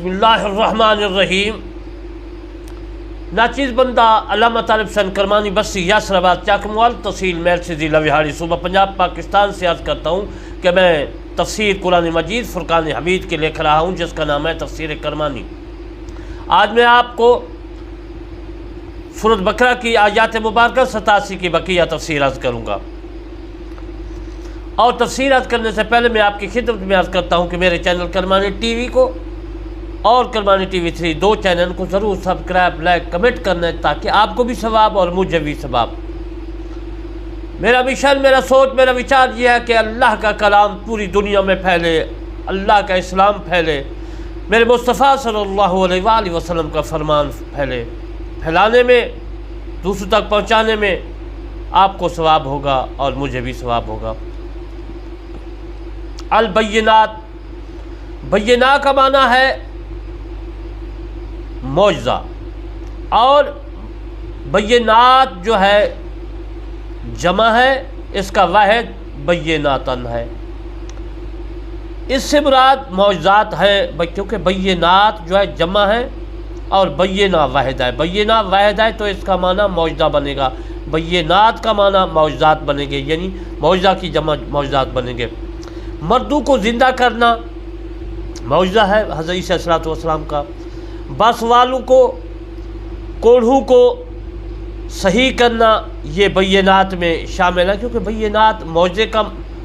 بسم اللہ الرحمن الرحیم۔ ناچیز بندہ علامہ طالب حسین کرمانی بسی یاسر آباد چاکموال تحصیل میرسیزی لویہاڑی صوبہ پنجاب پاکستان سے عرض کرتا ہوں کہ میں تفسیر قرآن مجید فرقان حمید کے لکھ رہا ہوں جس کا نام ہے تفسیر کرمانی۔ آج میں آپ کو سورۃ بقرہ کی آیات مبارکہ 87 کی بقیہ تفسیر عرض کروں گا، اور تفسیر عرض کرنے سے پہلے میں آپ کی خدمت میں عرض کرتا ہوں کہ میرے چینل کرمانی ٹی وی کو اور کرمانی ٹی وی 3 دو چینل کو ضرور سبسکرائب، لائک، کمنٹ کرنا ہے تاکہ آپ کو بھی ثواب اور مجھے بھی ثواب۔ میرا مشن، میرا سوچ، میرا وچار یہ ہے کہ اللہ کا کلام پوری دنیا میں پھیلے، اللہ کا اسلام پھیلے، میرے مصطفیٰ صلی اللہ علیہ وآلہ وسلم کا فرمان پھیلے۔ پھیلانے میں، دوسروں تک پہنچانے میں آپ کو ثواب ہوگا اور مجھے بھی ثواب ہوگا۔ البینات، بینہ کا معنی ہے معجزہ، اور بینات جو ہے جمع ہے، اس کا واحد بیناتن ہے۔ اس سے مراد معجزات ہے، کیونکہ بینات جو ہے جمع ہے اور بینہ واحد ہے۔ بینہ واحد ہے تو اس کا معنی معجزہ بنے گا، بینات کا معنی معجزات بنے گے، یعنی معجزہ کی جمع معجزات بنیں گے۔ مردوں کو زندہ کرنا معجزہ ہے حضرت عیسیٰ علیہ السلام کا۔ بس والوں کو، کوڑھوں کو صحیح کرنا یہ بینات میں شامل ہے، کیونکہ بینات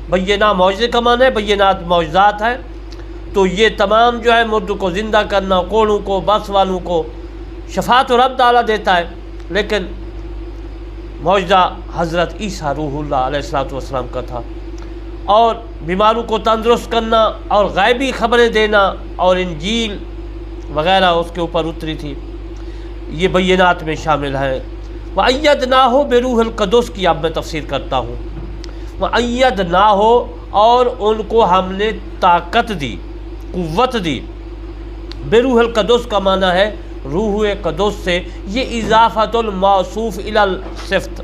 بینہ معجزے کا معنی ہے، بینات معجزات ہے، تو یہ تمام جو ہے مردوں کو زندہ کرنا، کوڑھوں کو، بس والوں کو شفاعت رب تعالیٰ دیتا ہے، لیکن معجزہ حضرت عیسیٰ روح اللہ علیہ السلام کا تھا۔ اور بیماروں کو تندرست کرنا اور غیبی خبریں دینا اور انجیل وغیرہ اس کے اوپر اتری تھی، یہ بینات میں شامل ہے۔ وَأَيَّدْنَاهُ بِرُوحِ الْقُدُسِ کی اب میں تفسیر کرتا ہوں۔ وَأَيَّدْنَاهُ، اور ان کو ہم نے طاقت دی، قوت دی۔ بِرُوحِ الْقُدُسِ کا معنی ہے روح قدس سے، یہ اضافت الموصوف الی الصفت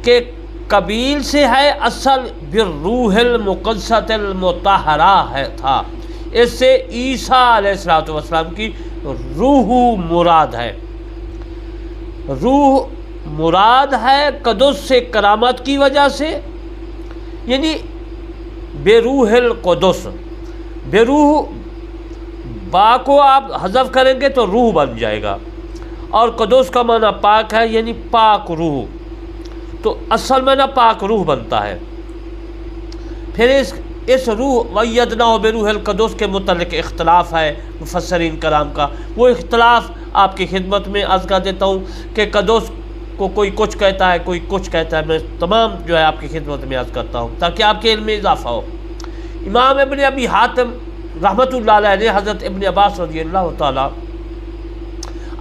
کے قبیل سے ہے، اصل بالروح المقدسۃ المطہرہ ہے تھا، اس سے عیسیٰ علیہ السلام کی روح مراد ہے۔ روح مراد ہے قدس سے، کرامت کی وجہ سے، یعنی بے روح القدس، بے روح با کو آپ حذف کریں گے تو روح بن جائے گا، اور قدس کا معنی پاک ہے، یعنی پاک روح، تو اصل میں نا پاک روح بنتا ہے۔ پھر اس روح وَأَيَّدْنَاهُ بِرُوحِ الْقُدُسِ کے متعلق اختلاف ہے مفسرین کرام کا، وہ اختلاف آپ کی خدمت میں عرض کر دیتا ہوں کہ قدس کو کوئی کچھ کہتا ہے، کوئی کچھ کہتا ہے، میں تمام جو ہے آپ کی خدمت میں عرض کرتا ہوں تاکہ آپ کے علم میں اضافہ ہو۔ امام ابن ابی حاتم رحمۃ اللہ علیہ نے حضرت ابن عباس رضی اللہ تعالیٰ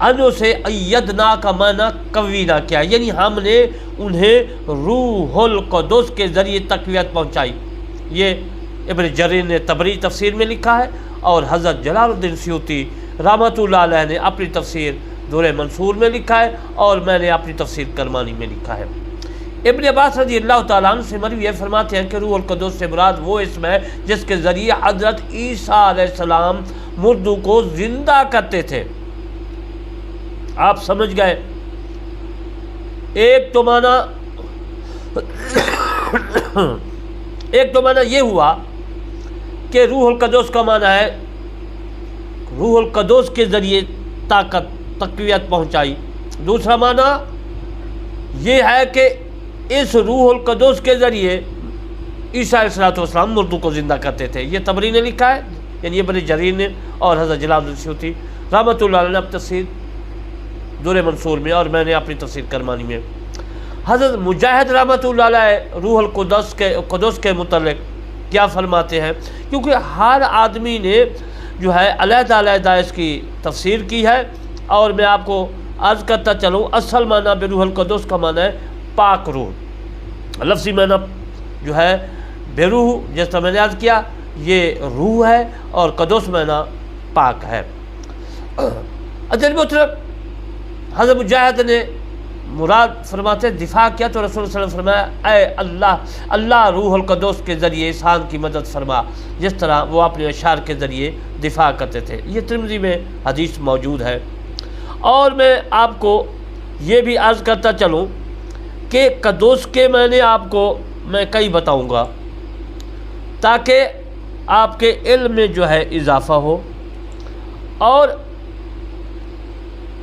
عنہ سے ایدنا کا معنی قوینا کیا، یعنی ہم نے انہیں روح القدس کے ذریعے تقویت پہنچائی۔ یہ ابن جریر نے طبری تفسیر میں لکھا ہے، اور حضرت جلال الدین سیوطی رحمۃ اللہ علیہ نے اپنی تفسیر در منصور میں لکھا ہے، اور میں نے اپنی تفسیر کرمانی میں لکھا ہے۔ ابن عباس رضی اللہ تعالیٰ عنہ سے مروی فرماتے ہیں کہ روح القدس سے مراد وہ اسم ہے جس کے ذریعے حضرت عیسیٰ علیہ السلام مردوں کو زندہ کرتے تھے۔ آپ سمجھ گئے، ایک تو معنی یہ ہوا کہ روح القدس کا معنی ہے روح القدس کے ذریعے طاقت، تقویت پہنچائی۔ دوسرا معنی یہ ہے کہ اس روح القدس کے ذریعے عیسیٰ علیہ السلام مردوں کو زندہ کرتے تھے۔ یہ طبری نے لکھا ہے، یعنی ابن جریر نے، اور حضرت جلال الدین سیوطی رحمۃ اللہ علیہ نے اپنی تفسیر در منصور میں، اور میں نے اپنی تفسیر کرمانی میں۔ حضرت مجاہد رحمۃ اللہ علیہ روح القدس کے متعلق کیا فرماتے ہیں، کیونکہ ہر آدمی نے جو ہے علیحدہ علیحدہ اس کی تفسیر کی ہے، اور میں آپ کو عرض کرتا چلوں، اصل معنی بے روح القدس کا معنی ہے پاک روح۔ لفظی معنی جو ہے بے روح، جس طرح میں نے عرض کیا، یہ روح ہے، اور قدس معنی پاک ہے۔ عزیز محترم، حضرت مجاہد نے مراد فرماتے ہیں دفاع کیا تو رسول صلی اللہ علیہ وسلم فرمایا اے اللہ روح القدس کے ذریعے انسان کی مدد فرما، جس طرح وہ اپنے اشعار کے ذریعے دفاع کرتے تھے۔ یہ ترمذی میں حدیث موجود ہے۔ اور میں آپ کو یہ بھی عرض کرتا چلوں کہ قدوس کے میں آپ کو کئی بتاؤں گا تاکہ آپ کے علم میں جو ہے اضافہ ہو۔ اور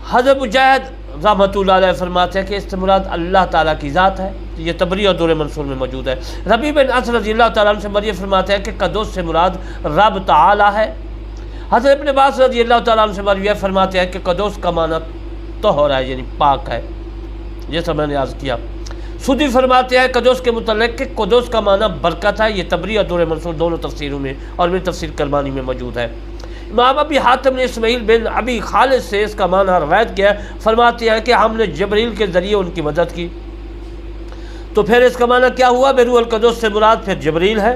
حضرت مجاہد رحمۃ اللہ علیہ فرماتے ہیں کہ اس سے مراد اللہ تعالیٰ کی ذات ہے، یہ تبری اور دور منصور میں موجود ہے۔ ربیع بن انس رضی اللہ تعالیٰ عنہ سے مروی فرماتے ہیں کہ قدوس سے مراد رب تعالیٰ ہے۔ حضرت ابن عباس رضی اللہ تعالیٰ عنہ سے مروی فرماتے ہیں کہ قدوس کا معنی طہور ہے، یعنی پاک ہے، جیسا میں نے عرض کیا۔ سودی فرماتے ہیں قدوس کے متعلق کہ قدوس کا معنی برکت ہے، یہ تبری اور دور منصور دونوں تفسیروں میں اور میں تفسیر کرمانی میں موجود ہے۔ امام ابی حاتم نے اسماعیل بن ابی خالد سے اس کا معنی روایت کیا، فرماتے ہیں کہ ہم نے جبریل کے ذریعے ان کی مدد کی۔ تو پھر اس کا معنی کیا ہوا؟ بروح القدس سے مراد پھر جبریل ہے،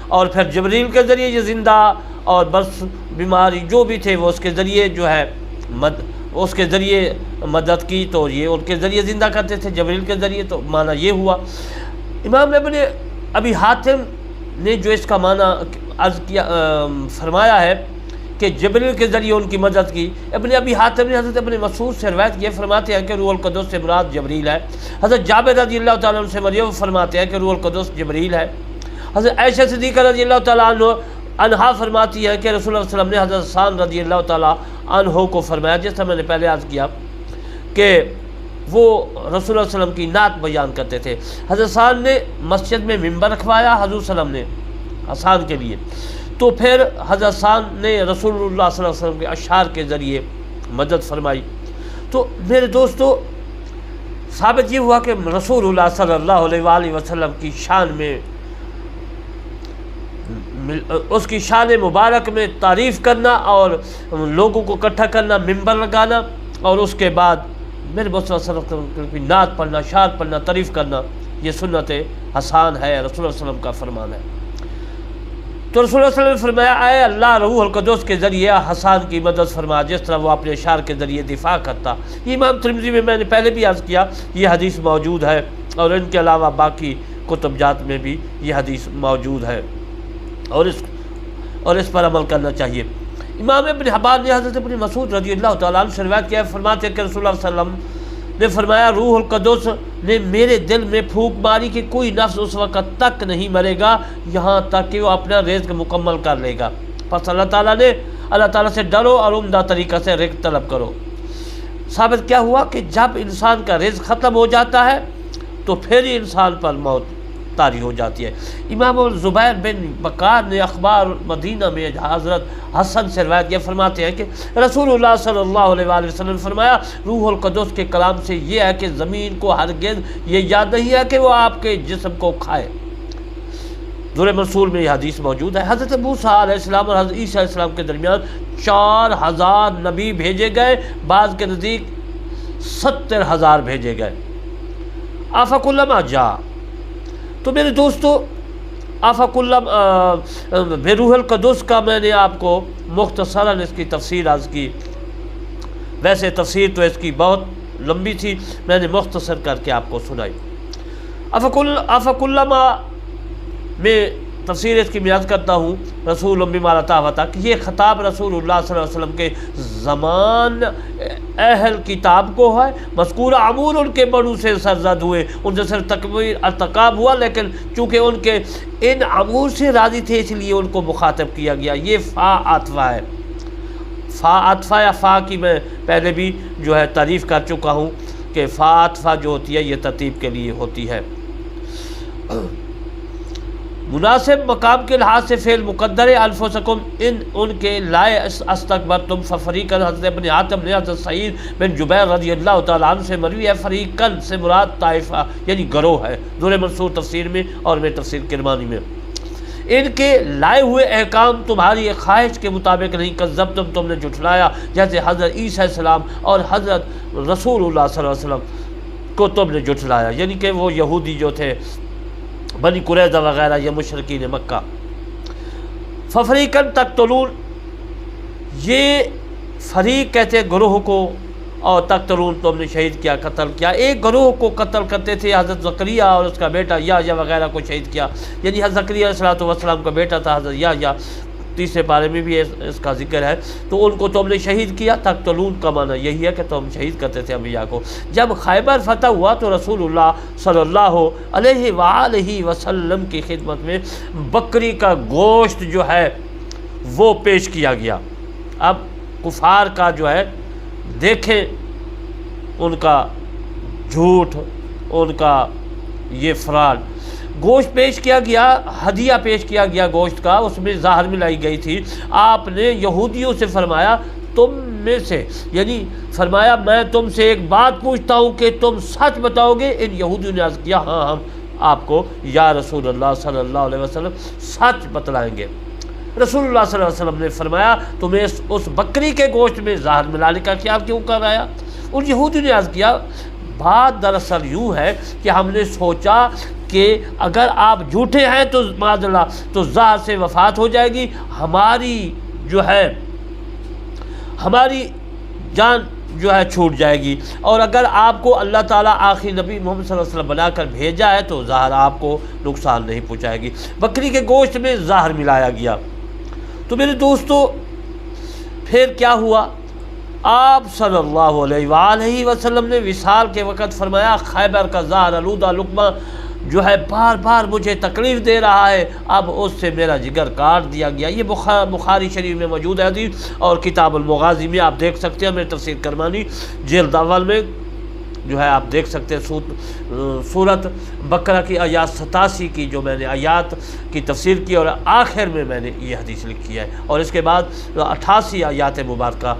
اور پھر جبریل کے ذریعے یہ زندہ اور بس بیماری جو بھی تھے وہ اس کے ذریعے جو ہے اس کے ذریعے مدد کی، تو یہ ان کے ذریعے زندہ کرتے تھے جبریل کے ذریعے، تو معنی یہ ہوا۔ امام ابن ابی حاتم نے جو اس کا معنی عرض کیا فرمایا ہے کہ جبریل کے ذریعے ان کی مدد کی۔ ابن ابی حاتم نے حضرت ابن مسعود سے روایت کی، فرماتے ہیں کہ روح القدس سے مراد جبریل ہے۔ حضرت جابر رضی اللہ تعالیٰ عنہ سے مروی فرماتے ہیں کہ روح القدس جبریل ہے۔ حضرت عائشہ صدیقہ رضی اللہ تعالیٰ عنہا فرماتی ہے کہ رسول اللہ صلی اللہ علیہ وسلم نے حضرت حسان رضی اللہ تعالیٰ عنہ کو فرمایا، جیسا میں نے پہلے عرض کیا کہ وہ رسول اللہ صلی اللہ علیہ وسلم کی نعت بیان کرتے تھے۔ حضرت حسان نے مسجد میں ممبر رکھوایا حضور صلی اللہ علیہ وسلم نے حسان کے لیے، تو پھر حضرت حسان نے رسول اللہ صلی اللہ علیہ وسلم کے اشعار کے ذریعے مدد فرمائی۔ تو میرے دوستو، ثابت یہ ہوا کہ رسول اللہ صلی اللہ علیہ وآلہ وسلم کی شان میں، اس کی شان مبارک میں تعریف کرنا اور لوگوں کو اکٹھا کرنا، ممبر لگانا، اور اس کے بعد میرے مصطفیٰ صلی اللہ علیہ وسلم کی نعت پڑھنا، اشعار پڑھنا، تعریف کرنا، یہ سنت حسان ہے، رسول اللہ صلی اللہ علیہ وسلم کا فرمان ہے۔ تو رسول اللہ صلی اللہ علیہ وسلم نے فرمایا اے اللہ روح القدس کے ذریعے حسان کی مدد فرما، جس طرح وہ اپنے اشعار کے ذریعے دفاع کرتا۔ یہ امام ترمذی میں نے پہلے بھی عرض کیا، یہ حدیث موجود ہے، اور ان کے علاوہ باقی کتب جات میں بھی یہ حدیث موجود ہے، اور اس پر عمل کرنا چاہیے۔ امام ابن حبان نے حضرت ابن مسعود رضی اللہ تعالیٰ عنہ سے روایت کیا ہے، فرماتے ہیں کہ رسول اللہ صلی اللہ علیہ وسلم نے فرمایا روح القدس نے میرے دل میں پھونک ماری کہ کوئی نفس اس وقت تک نہیں مرے گا یہاں تک کہ وہ اپنا رزق مکمل کر لے گا۔ پس اللہ تعالیٰ سے ڈرو اور عمدہ طریقہ سے رزق طلب کرو۔ ثابت کیا ہوا کہ جب انسان کا رزق ختم ہو جاتا ہے تو پھر ہی انسان پر موت طاری ہو جاتی ہے۔ امام زبیر بن بکار نے اخبار مدینہ میں حضرت حسن سے روایت یہ فرماتے ہیں کہ رسول اللہ صلی اللہ علیہ وآلہ وسلم نے فرمایا روح القدس کے کلام سے یہ ہے کہ زمین کو ہرگز یہ یاد نہیں ہے کہ وہ آپ کے جسم کو کھائے۔ دور منصور میں یہ حدیث موجود ہے۔ حضرت موسیٰ علیہ السلام اور حضرت عیسیٰ علیہ السلام کے درمیان 4000 نبی بھیجے گئے، بعض کے نزدیک 70,000 بھیجے گئے۔ آفق علماء جا، تو میرے دوستو آفق بروح القدس کا میں نے آپ کو مختصراً اس کی تفسیر عرض کی، ویسے تفسیر تو اس کی بہت لمبی تھی، میں نے مختصر کر کے آپ کو سنائی۔ آفق میں تفسیر اس کی میاد کرتا ہوں، رسول بما لطافتا کہ یہ خطاب رسول اللہ صلی اللہ علیہ وسلم کے زمان اہل کتاب کو ہے۔ مذکورہ امور ان کے بڑوں سے سرزد ہوئے، ان سے ارتکاب ہوا، لیکن چونکہ ان کے ان امور سے راضی تھے اس لیے ان کو مخاطب کیا گیا۔ یہ فا عطفہ ہے، فا عطفہ یا فا کی میں پہلے بھی جو ہے تعریف کر چکا ہوں کہ فا عطفہ جو ہوتی ہے یہ ترتیب کے لیے ہوتی ہے۔ مناسب مقام کے لحاظ سے فعل مقدر انفسکم ان کے لائے استکبرتم ففریقاً۔ حضرت ابن حاتم نے حضرت سعید بن جبیر رضی اللہ تعالیٰ عنہ سے مروی ہے، فریقاً سے مراد طائفہ یعنی گروہ ہے، دور منصور تفسیر میں اور میں تفسیر کرمانی میں۔ ان کے لائے ہوئے احکام تمہاری خواہش کے مطابق نہیں، کذبتم تم نے جھٹلایا، جیسے حضرت عیسیٰ علیہ السلام اور حضرت رسول اللہ صلی اللہ علیہ وسلم کو تم نے جھٹلایا، یعنی کہ وہ یہودی جو تھے بنی قریظہ وغیرہ یا مشرکین مکہ۔ ففریقاً تقتلون، یہ فریق کہتے ہیں گروہ کو، اور تقتلون تم نے شہید کیا، قتل کیا، ایک گروہ کو قتل کرتے تھے، حضرت زکریہ اور اس کا بیٹا یحییٰ وغیرہ کو شہید کیا، یعنی حضرت زکریہ علیہ السلام کا بیٹا تھا حضرت یحییٰ، تیسرے پارے میں بھی اس کا ذکر ہے، تو ان کو تم نے شہید کیا۔ تقتلون کا معنی یہی ہے کہ تم شہید کرتے تھے انبیاء کو۔ جب خیبر فتح ہوا تو رسول اللہ صلی اللہ علیہ وآلہ وسلم کی خدمت میں بکری کا گوشت جو ہے وہ پیش کیا گیا۔ اب کفار کا جو ہے دیکھیں ان کا جھوٹ، ان کا یہ فراڈ، گوشت پیش کیا گیا، ہدیہ پیش کیا گیا گوشت کا، اس میں زہر ملائی گئی تھی۔ آپ نے یہودیوں سے فرمایا تم میں سے، یعنی فرمایا میں تم سے ایک بات پوچھتا ہوں کہ تم سچ بتاؤ گے؟ ان یہودیوں نے عرض کیا ہاں ہم آپ کو یا رسول اللہ صلی اللہ علیہ وسلم سچ بتلائیں گے۔ رسول اللہ صلی اللہ علیہ وسلم نے فرمایا تمہیں اس بکری کے گوشت میں زہر ملانے کا خیال کیوں کر آیا؟ ان یہودیوں نے عرض کیا بات دراصل یوں ہے کہ ہم نے سوچا کہ اگر آپ جھوٹے ہیں تو معاذ اللہ تو زہر سے وفات ہو جائے گی، ہماری جو ہے ہماری جان جو ہے چھوٹ جائے گی، اور اگر آپ کو اللہ تعالیٰ آخری نبی محمد صلی اللہ علیہ وسلم بنا کر بھیجا ہے تو زہر آپ کو نقصان نہیں پہنچائے گی۔ بکری کے گوشت میں زہر ملایا گیا۔ تو میرے دوستو پھر کیا ہوا؟ آپ صلی اللہ علیہ وآلہ وسلم نے وصال کے وقت فرمایا خیبر کا زہر آلودہ لقمہ جو ہے بار بار مجھے تکلیف دے رہا ہے، اب اس سے میرا جگر کاٹ دیا گیا۔ یہ بخاری شریف میں موجود ہے حدیث، اور کتاب المغازی میں آپ دیکھ سکتے ہیں، میرے تفسیر کرمانی جلد اول میں جو ہے آپ دیکھ سکتے ہیں سورت بقرہ کی آیات 87 کی جو میں نے آیات کی تفسیر کی، اور آخر میں میں نے یہ حدیث لکھی ہے، اور اس کے بعد 88 آیات مبارکہ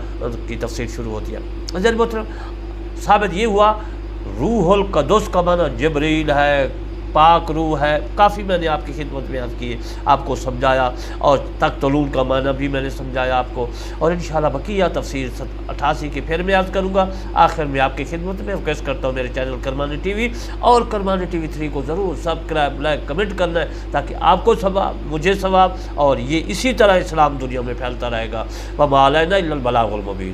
کی تفسیر شروع ہوتی ہے۔ حضرت محترم ثابت یہ ہوا روح القدس کا معنی جبریل ہے، پاک روح ہے، کافی میں نے آپ کی خدمت میں عرض کی، آپ کو سمجھایا، اور تقتلون کا معنی بھی میں نے سمجھایا آپ کو، اور انشاءاللہ بقیہ تفسیر 88 کی پھر میں عرض کروں گا۔ آخر میں آپ کی خدمت میں ریکویسٹ کرتا ہوں میرے چینل کرمانی ٹی وی اور کرمانی ٹی وی 3 کو ضرور سبسکرائب، لائک، کمنٹ کرنا ہے، تاکہ آپ کو ثواب، مجھے ثواب، اور یہ اسی طرح اسلام دنیا میں پھیلتا رہے گا۔ وما علینا الا البلاغ المبین۔